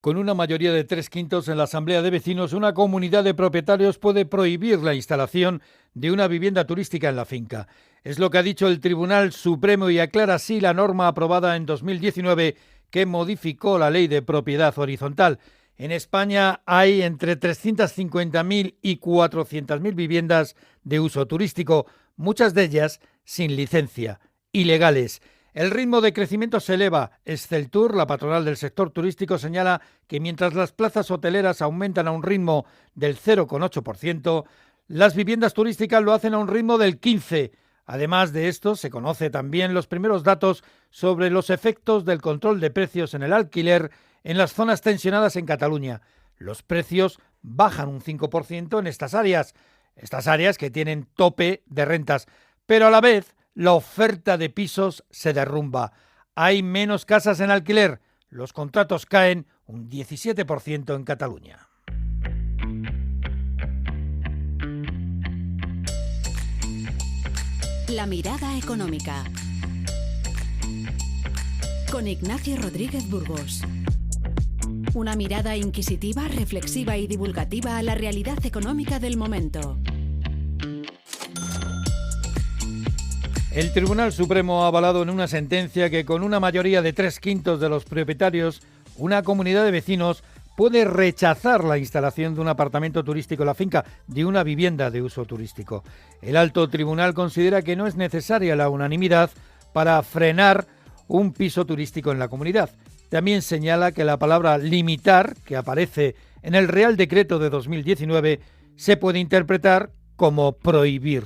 Con una mayoría de 3/5 en la Asamblea de Vecinos, una comunidad de propietarios puede prohibir la instalación de una vivienda turística en la finca. Es lo que ha dicho el Tribunal Supremo y aclara así la norma aprobada en 2019 que modificó la Ley de Propiedad Horizontal. En España hay entre 350.000 y 400.000 viviendas de uso turístico, muchas de ellas sin licencia, ilegales. El ritmo de crecimiento se eleva. Exceltur, la patronal del sector turístico, señala que mientras las plazas hoteleras aumentan a un ritmo del 0,8%, las viviendas turísticas lo hacen a un ritmo del 15%. Además de esto, se conocen también los primeros datos sobre los efectos del control de precios en el alquiler en las zonas tensionadas en Cataluña. Los precios bajan un 5% en estas áreas que tienen tope de rentas, pero a la vez la oferta de pisos se derrumba. Hay menos casas en alquiler. Los contratos caen un 17% en Cataluña. La mirada económica. Con Ignacio Rodríguez Burgos. Una mirada inquisitiva, reflexiva y divulgativa a la realidad económica del momento. El Tribunal Supremo ha avalado en una sentencia que con una mayoría de 3/5 de los propietarios, una comunidad de vecinos puede rechazar la instalación de un apartamento turístico en la finca, de una vivienda de uso turístico. El alto tribunal considera que no es necesaria la unanimidad para frenar un piso turístico en la comunidad. También señala que la palabra limitar, que aparece en el Real Decreto de 2019, se puede interpretar como prohibir.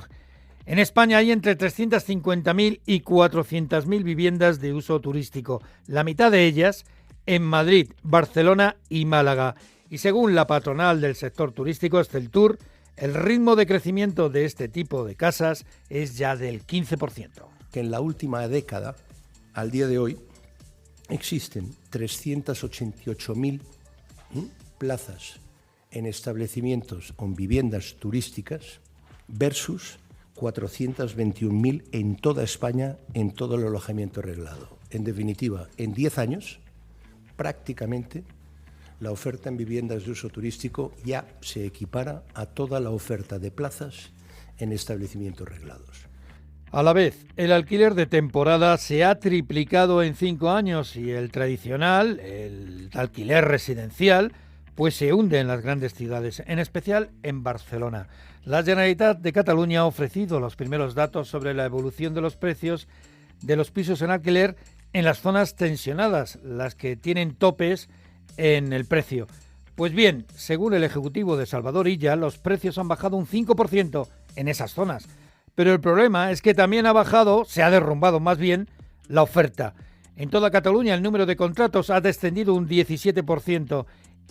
En España hay entre 350.000 y 400.000 viviendas de uso turístico, la mitad de ellas en Madrid, Barcelona y Málaga. Y según la patronal del sector turístico, Exceltur, el ritmo de crecimiento de este tipo de casas es ya del 15%. Que en la última década, al día de hoy, existen 388.000 plazas en establecimientos con viviendas turísticas versus 421.000 en toda España en todo el alojamiento reglado. En definitiva, en 10 años, prácticamente la oferta en viviendas de uso turístico ya se equipara a toda la oferta de plazas en establecimientos reglados. A la vez, el alquiler de temporada se ha triplicado en 5 años y el tradicional, el alquiler residencial, pues se hunde en las grandes ciudades, en especial en Barcelona. La Generalitat de Cataluña ha ofrecido los primeros datos sobre la evolución de los precios de los pisos en alquiler en las zonas tensionadas, las que tienen topes en el precio. Pues bien, según el ejecutivo de Salvador Illa, los precios han bajado un 5% en esas zonas. Pero el problema es que también se ha derrumbado más bien, la oferta. En toda Cataluña el número de contratos ha descendido un 17%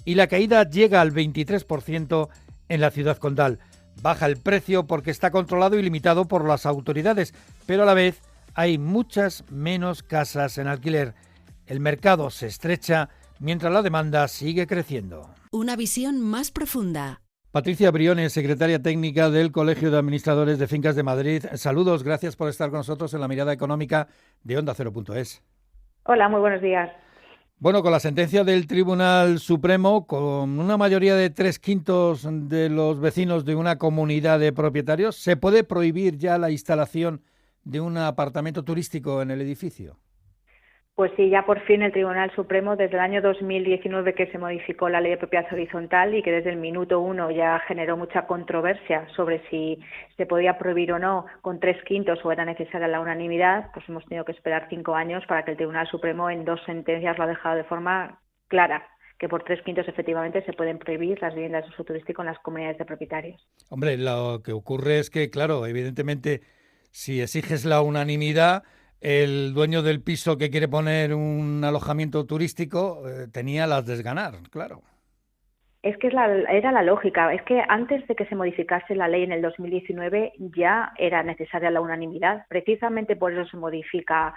y la caída llega al 23% en la ciudad condal. Baja el precio porque está controlado y limitado por las autoridades, pero a la vez hay muchas menos casas en alquiler. El mercado se estrecha mientras la demanda sigue creciendo. Una visión más profunda. Patricia Briones, secretaria técnica del Colegio de Administradores de Fincas de Madrid. Saludos, gracias por estar con nosotros en la mirada económica de Onda Cero.es. Hola, muy buenos días. Bueno, con la sentencia del Tribunal Supremo, con una mayoría de 3/5 de los vecinos de una comunidad de propietarios, ¿se puede prohibir ya la instalación de un apartamento turístico en el edificio? Pues sí, ya por fin el Tribunal Supremo, desde el año 2019 que se modificó la Ley de Propiedad Horizontal y que desde el minuto 1 ya generó mucha controversia sobre si se podía prohibir o no con 3/5 o era necesaria la unanimidad, pues hemos tenido que esperar 5 años para que el Tribunal Supremo en 2 sentencias lo ha dejado de forma clara, que por 3/5 efectivamente se pueden prohibir las viviendas de uso turístico en las comunidades de propietarios. Hombre, lo que ocurre es que, claro, evidentemente, si exiges la unanimidad, el dueño del piso que quiere poner un alojamiento turístico tenía las de ganar, claro. Es que era la lógica. Es que antes de que se modificase la ley en el 2019 ya era necesaria la unanimidad. Precisamente por eso se modifica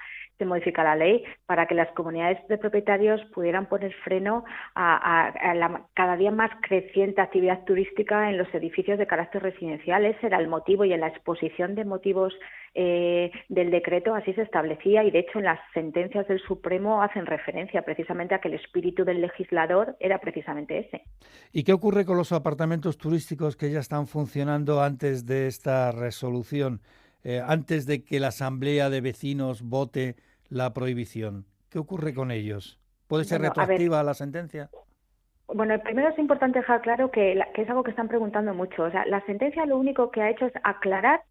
la ley, para que las comunidades de propietarios pudieran poner freno a la cada día más creciente actividad turística en los edificios de carácter residencial. Ese era el motivo, y en la exposición de motivos del decreto así se establecía, y de hecho en las sentencias del Supremo hacen referencia precisamente a que el espíritu del legislador era precisamente ese. ¿Y qué ocurre con los apartamentos turísticos que ya están funcionando antes de esta resolución, antes de que la Asamblea de Vecinos vote la prohibición? ¿Qué ocurre con ellos? ¿Puede ser retroactiva la sentencia? Bueno, primero es importante dejar claro que es algo que están preguntando mucho. O sea, la sentencia lo único que ha hecho es aclarar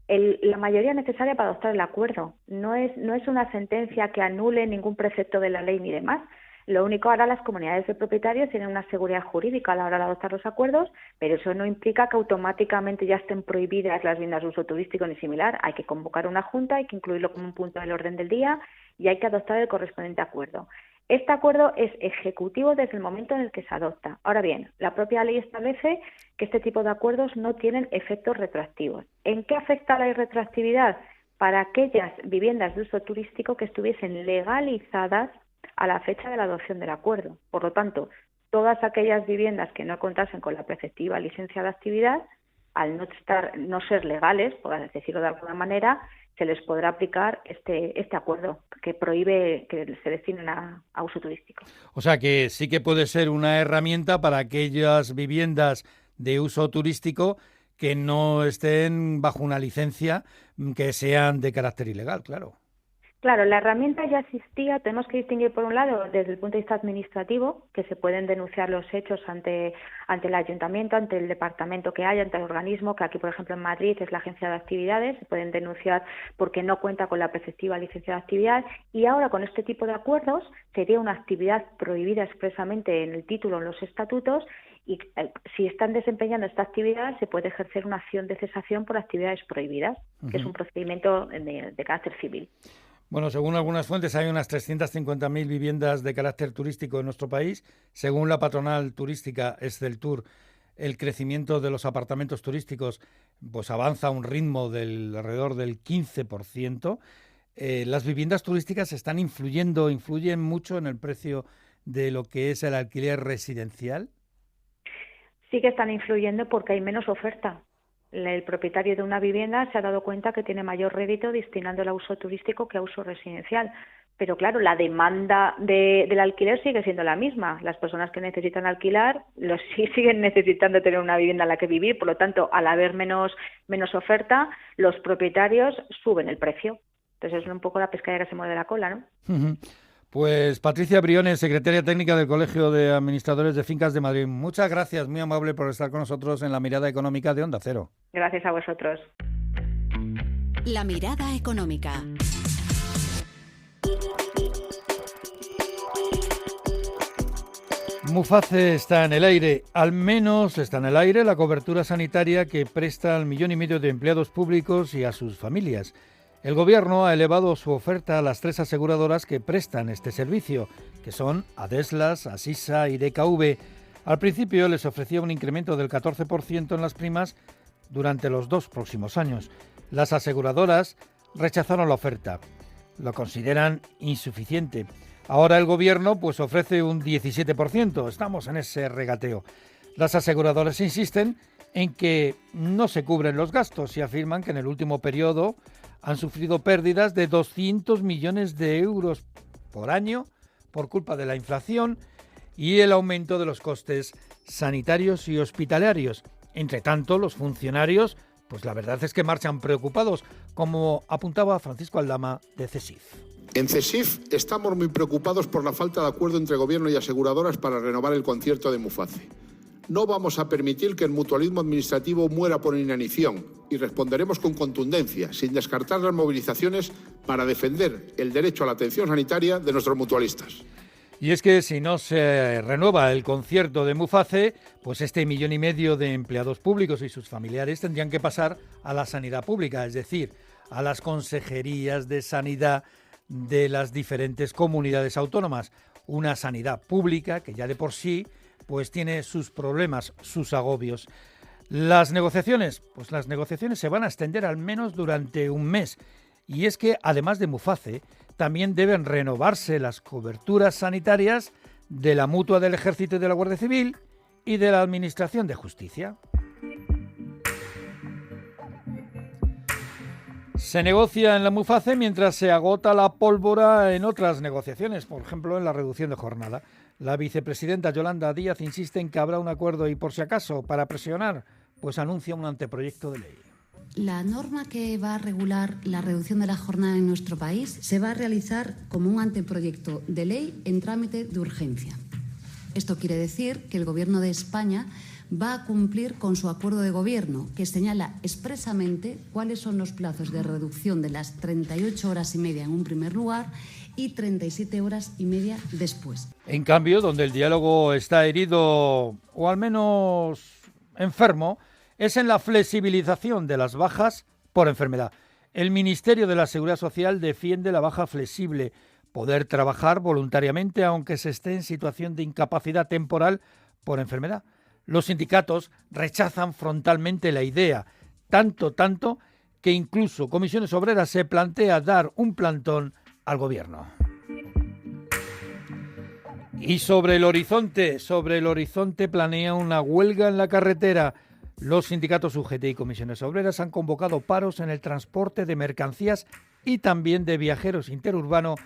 la mayoría necesaria para adoptar el acuerdo. No es una sentencia que anule ningún precepto de la ley ni demás. Lo único, ahora las comunidades de propietarios tienen una seguridad jurídica a la hora de adoptar los acuerdos, pero eso no implica que automáticamente ya estén prohibidas las viviendas de uso turístico ni similar. Hay que convocar una junta, hay que incluirlo como un punto del orden del día y hay que adoptar el correspondiente acuerdo. Este acuerdo es ejecutivo desde el momento en el que se adopta. Ahora bien, la propia ley establece que este tipo de acuerdos no tienen efectos retroactivos. ¿En qué afecta la irretroactividad? Para aquellas viviendas de uso turístico que estuviesen legalizadas a la fecha de la adopción del acuerdo. Por lo tanto, todas aquellas viviendas que no contasen con la preceptiva licencia de actividad, al no ser legales, por decirlo de alguna manera, se les podrá aplicar este acuerdo que prohíbe que se destinen a uso turístico. O sea que sí que puede ser una herramienta para aquellas viviendas de uso turístico que no estén bajo una licencia que sean de carácter ilegal, claro. Claro, la herramienta ya existía. Tenemos que distinguir, por un lado, desde el punto de vista administrativo, que se pueden denunciar los hechos ante el ayuntamiento, ante el departamento que haya, ante el organismo, que aquí, por ejemplo, en Madrid es la Agencia de Actividades. Se pueden denunciar porque no cuenta con la preceptiva licencia de actividad. Y ahora, con este tipo de acuerdos, sería una actividad prohibida expresamente en el título, en los estatutos, y si están desempeñando esta actividad se puede ejercer una acción de cesación por actividades prohibidas, que es un procedimiento de carácter civil. Bueno, según algunas fuentes hay unas 350.000 viviendas de carácter turístico en nuestro país. Según la patronal turística Exceltur, el crecimiento de los apartamentos turísticos pues avanza a un ritmo del alrededor del 15%. Las viviendas turísticas influyen mucho en el precio de lo que es el alquiler residencial. Sí que están influyendo porque hay menos oferta. El propietario de una vivienda se ha dado cuenta que tiene mayor rédito destinándola a uso turístico que a uso residencial. Pero claro, la demanda del alquiler sigue siendo la misma. Las personas que necesitan alquilar siguen necesitando tener una vivienda en la que vivir. Por lo tanto, al haber menos oferta, los propietarios suben el precio. Entonces es un poco la pescadilla que se mueve la cola, ¿no? Uh-huh. Pues Patricia Briones, secretaria técnica del Colegio de Administradores de Fincas de Madrid. Muchas gracias, muy amable por estar con nosotros en La Mirada Económica de Onda Cero. Gracias a vosotros. La Mirada Económica. Muface está en el aire, al menos está en el aire la cobertura sanitaria que presta al 1,5 millones de empleados públicos y a sus familias. El Gobierno ha elevado su oferta a las 3 aseguradoras que prestan este servicio, que son Adeslas, Asisa y DKV. Al principio les ofrecía un incremento del 14% en las primas durante los 2 próximos años. Las aseguradoras rechazaron la oferta. Lo consideran insuficiente. Ahora el Gobierno pues ofrece un 17%. Estamos en ese regateo. Las aseguradoras insisten en que no se cubren los gastos y afirman que en el último periodo han sufrido pérdidas de 200 millones de euros por año por culpa de la inflación y el aumento de los costes sanitarios y hospitalarios. Entre tanto, los funcionarios, pues la verdad es que marchan preocupados, como apuntaba Francisco Aldama de CESIF. En CESIF estamos muy preocupados por la falta de acuerdo entre Gobierno y aseguradoras para renovar el concierto de Muface. No vamos a permitir que el mutualismo administrativo muera por inanición y responderemos con contundencia, sin descartar las movilizaciones para defender el derecho a la atención sanitaria de nuestros mutualistas. Y es que si no se renueva el concierto de Muface, pues este 1,5 millones de empleados públicos y sus familiares tendrían que pasar a la sanidad pública, es decir, a las consejerías de sanidad de las diferentes comunidades autónomas. Una sanidad pública que ya de por sí pues tiene sus problemas, sus agobios. Las negociaciones se van a extender al menos durante un mes. Y es que, además de Muface, también deben renovarse las coberturas sanitarias de la Mutua del Ejército y de la Guardia Civil y de la Administración de Justicia. Se negocia en la Muface mientras se agota la pólvora en otras negociaciones, por ejemplo en la reducción de jornada. La vicepresidenta Yolanda Díaz insiste en que habrá un acuerdo y, por si acaso, para presionar, pues anuncia un anteproyecto de ley. La norma que va a regular la reducción de la jornada en nuestro país se va a realizar como un anteproyecto de ley en trámite de urgencia. Esto quiere decir que el Gobierno de España va a cumplir con su acuerdo de gobierno, que señala expresamente cuáles son los plazos de reducción de las 38 horas y media en un primer lugar y 37 horas y media después. En cambio, donde el diálogo está herido o al menos enfermo, es en la flexibilización de las bajas por enfermedad. El Ministerio de la Seguridad Social defiende la baja flexible, poder trabajar voluntariamente aunque se esté en situación de incapacidad temporal por enfermedad. Los sindicatos rechazan frontalmente la idea, tanto que incluso Comisiones Obreras se plantea dar un plantón al Gobierno. Y sobre el horizonte planea una huelga en la carretera. Los sindicatos UGT y Comisiones Obreras han convocado paros en el transporte de mercancías y también de viajeros interurbano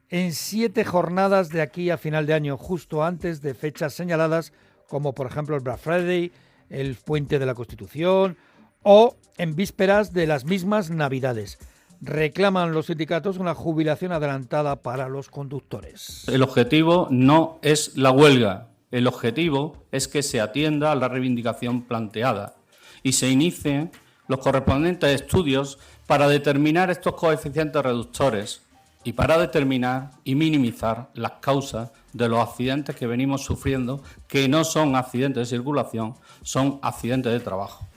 en 7 jornadas de aquí a final de año, justo antes de fechas señaladas, como por ejemplo el Black Friday, el Puente de la Constitución o en vísperas de las mismas Navidades. Reclaman los sindicatos una jubilación adelantada para los conductores. El objetivo no es la huelga, el objetivo es que se atienda a la reivindicación planteada y se inicien los correspondientes estudios para determinar estos coeficientes reductores y para determinar y minimizar las causas de los accidentes que venimos sufriendo, que no son accidentes de circulación, son accidentes de trabajo.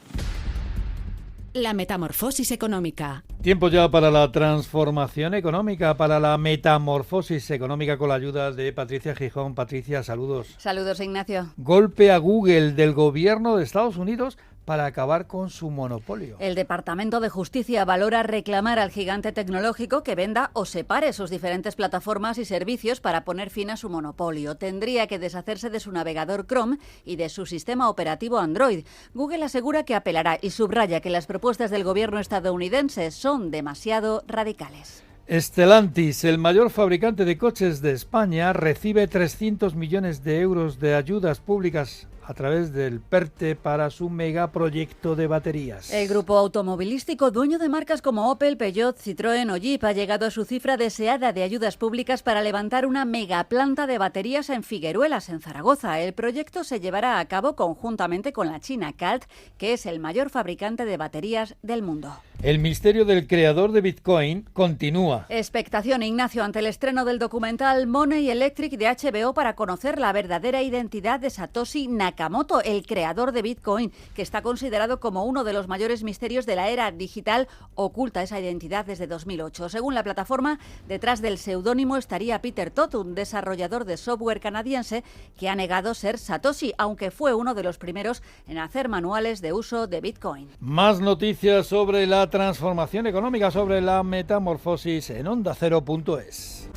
La metamorfosis económica. Tiempo ya para la transformación económica, para la metamorfosis económica con la ayuda de Patricia Gijón. Patricia, saludos. Saludos, Ignacio. Golpe a Google del gobierno de Estados Unidos para acabar con su monopolio. El Departamento de Justicia valora reclamar al gigante tecnológico que venda o separe sus diferentes plataformas y servicios para poner fin a su monopolio. Tendría que deshacerse de su navegador Chrome y de su sistema operativo Android. Google asegura que apelará y subraya que las propuestas del gobierno estadounidense son demasiado radicales. Stellantis, el mayor fabricante de coches de España, recibe 300 millones de euros de ayudas públicas a través del PERTE para su megaproyecto de baterías. El grupo automovilístico, dueño de marcas como Opel, Peugeot, Citroën o Jeep, ha llegado a su cifra deseada de ayudas públicas para levantar una megaplanta de baterías en Figueruelas, en Zaragoza. El proyecto se llevará a cabo conjuntamente con la china CALT, que es el mayor fabricante de baterías del mundo. El misterio del creador de Bitcoin continúa. Expectación, Ignacio, ante el estreno del documental Money Electric de HBO para conocer la verdadera identidad de Satoshi Nakamoto, el creador de Bitcoin, que está considerado como uno de los mayores misterios de la era digital. Oculta esa identidad desde 2008. Según la plataforma, detrás del seudónimo estaría Peter Todd, un desarrollador de software canadiense que ha negado ser Satoshi, aunque fue uno de los primeros en hacer manuales de uso de Bitcoin. Más noticias sobre la transformación económica, sobre la metamorfosis en OndaCero.es.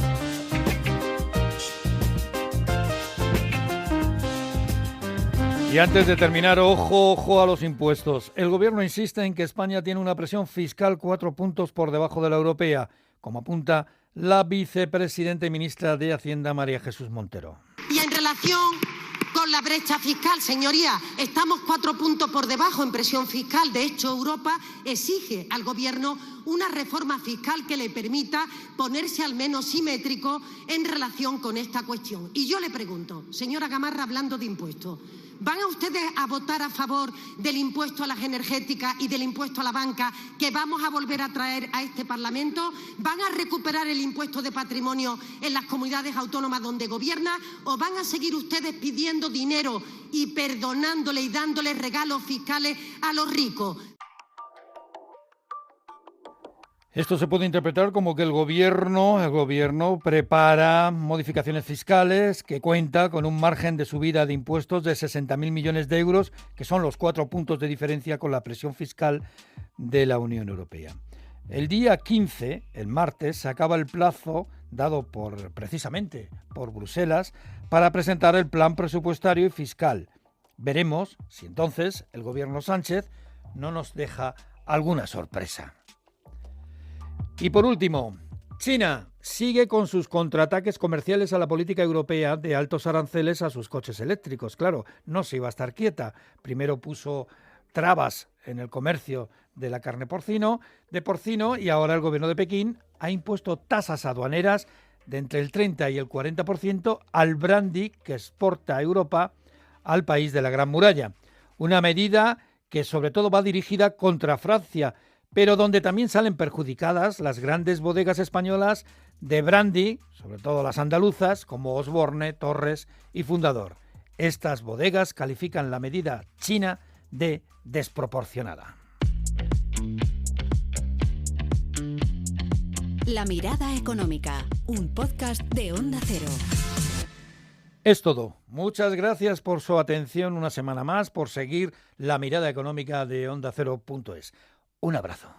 Y antes de terminar, ojo a los impuestos. El gobierno insiste en que España tiene una presión fiscal 4 puntos por debajo de la europea, como apunta la vicepresidenta y ministra de Hacienda, María Jesús Montero. Y en relación con la brecha fiscal, señoría, estamos 4 puntos por debajo en presión fiscal. De hecho, Europa exige al Gobierno una reforma fiscal que le permita ponerse al menos simétrico en relación con esta cuestión. Y yo le pregunto, señora Gamarra, hablando de impuestos, ¿van a ustedes a votar a favor del impuesto a las energéticas y del impuesto a la banca que vamos a volver a traer a este Parlamento? ¿Van a recuperar el impuesto de patrimonio en las comunidades autónomas donde gobierna? ¿O van a seguir ustedes pidiendo dinero y perdonándole y dándole regalos fiscales a los ricos? Esto se puede interpretar como que el gobierno prepara modificaciones fiscales, que cuenta con un margen de subida de impuestos de 60.000 millones de euros, que son los 4 puntos de diferencia con la presión fiscal de la Unión Europea. El día 15, el martes, se acaba el plazo dado precisamente por Bruselas para presentar el plan presupuestario y fiscal. Veremos si entonces el gobierno Sánchez no nos deja alguna sorpresa. Y por último, China sigue con sus contraataques comerciales a la política europea de altos aranceles a sus coches eléctricos. Claro, no se iba a estar quieta. Primero puso trabas en el comercio de la carne de porcino y ahora el gobierno de Pekín ha impuesto tasas aduaneras de entre el 30 y el 40% al brandy que exporta a Europa al país de la Gran Muralla. Una medida que sobre todo va dirigida contra Francia, pero donde también salen perjudicadas las grandes bodegas españolas de brandy, sobre todo las andaluzas, como Osborne, Torres y Fundador. Estas bodegas califican la medida china de desproporcionada. La mirada económica, un podcast de Onda Cero. Es todo. Muchas gracias por su atención una semana más, por seguir la mirada económica de OndaCero.es. Un abrazo.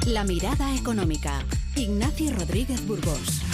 La mirada económica. Ignacio Rodríguez Burgos.